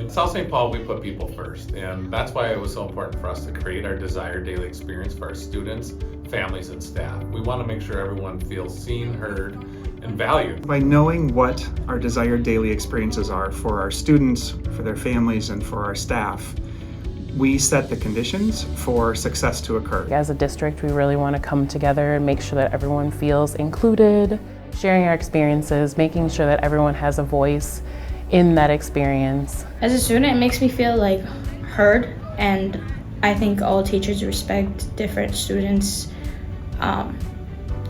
In South St. Paul, we put people first, and that's why it was so important for us to create our desired daily experience for our students, families, and staff. We want to make sure everyone feels seen, heard, and valued. By knowing what our desired daily experiences are for our students, for their families, and for our staff, we set the conditions for success to occur. As a district, we really want to come together and make sure that everyone feels included, sharing our experiences, making sure that everyone has a voice in that experience. As a student, it makes me feel like heard, and I think all teachers respect different students'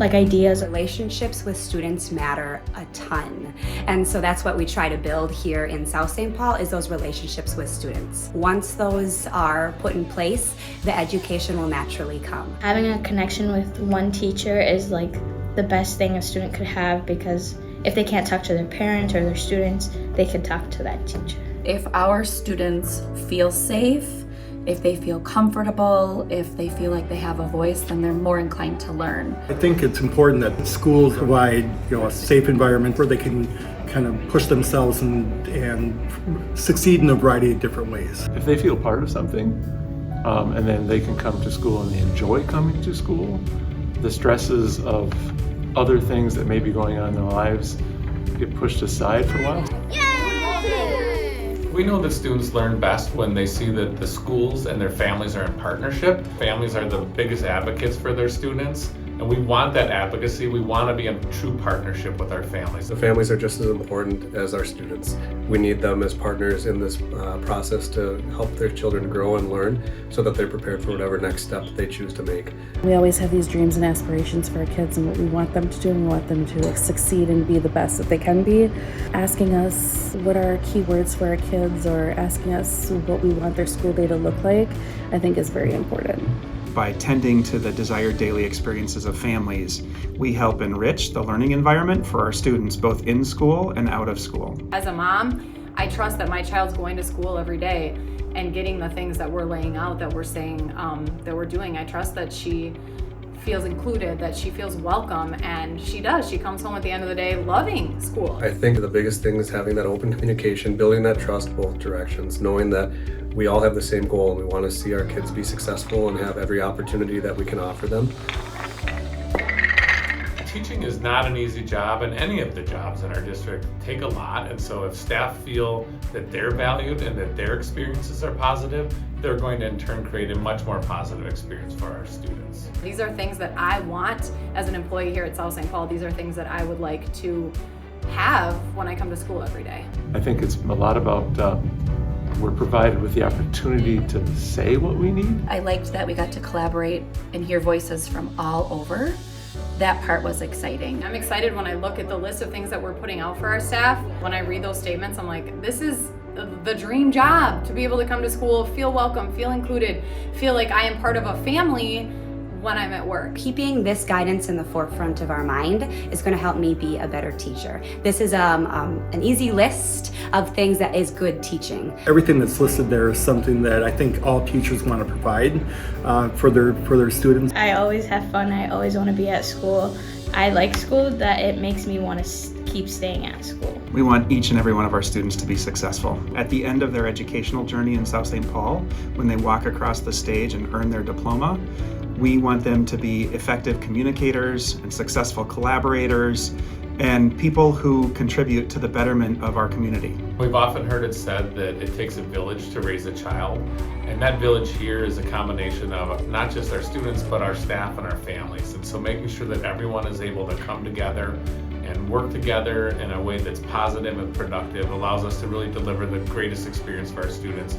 ideas. Relationships with students matter a ton, and so that's what we try to build here in South St. Paul, is those relationships with students. Once those are put in place, the education will naturally come. Having a connection with one teacher is like the best thing a student could have, because if they can't talk to their parents or their students, they can talk to that teacher. If our students feel safe, if they feel comfortable, if they feel like they have a voice, then they're more inclined to learn. I think it's important that the schools provide, a safe environment where they can kind of push themselves and succeed in a variety of different ways. If they feel part of something, and then they can come to school and they enjoy coming to school, the stresses of other things that may be going on in their lives get pushed aside for a while. We know that students learn best when they see that the schools and their families are in partnership. Families are the biggest advocates for their students, and we want that advocacy. We want to be in true partnership with our families. The families are just as important as our students. We need them as partners in this process to help their children grow and learn so that they're prepared for whatever next step they choose to make. We always have these dreams and aspirations for our kids and what we want them to do, and we want them to succeed and be the best that they can be. Asking us what are our key words for our kids, or asking us what we want their school day to look like, I think is very important. By tending to the desired daily experiences of families, we help enrich the learning environment for our students, both in school and out of school. As a mom, I trust that my child's going to school every day and getting the things that we're laying out, that we're saying, that we're doing. I trust that she feels included, that she feels welcome, and she does. She comes home at the end of the day loving school. I think the biggest thing is having that open communication, building that trust both directions, knowing that we all have the same goal and we want to see our kids be successful and have every opportunity that we can offer them. Teaching is not an easy job, and any of the jobs in our district take a lot, and so if staff feel that they're valued and that their experiences are positive, they're going to in turn create a much more positive experience for our students. These are things that I want as an employee here at South St. Paul. These are things that I would like to have when I come to school every day. I think it's a lot about we're provided with the opportunity to say what we need. I liked that we got to collaborate and hear voices from all over. That part was exciting. I'm excited when I look at the list of things that we're putting out for our staff. When I read those statements, I'm like, this is the dream job, to be able to come to school, feel welcome, feel included, feel like I am part of a family when I'm at work. Keeping this guidance in the forefront of our mind is going to help me be a better teacher. This is an easy list of things that is good teaching. Everything that's listed there is something that I think all teachers want to provide for their students. I always have fun. I always want to be at school. I like school, that it makes me want to keep staying at school. We want each and every one of our students to be successful. At the end of their educational journey in South St. Paul, when they walk across the stage and earn their diploma, we want them to be effective communicators and successful collaborators and people who contribute to the betterment of our community. We've often heard it said that it takes a village to raise a child, and that village here is a combination of not just our students, but our staff and our families. And so making sure that everyone is able to come together and work together in a way that's positive and productive allows us to really deliver the greatest experience for our students.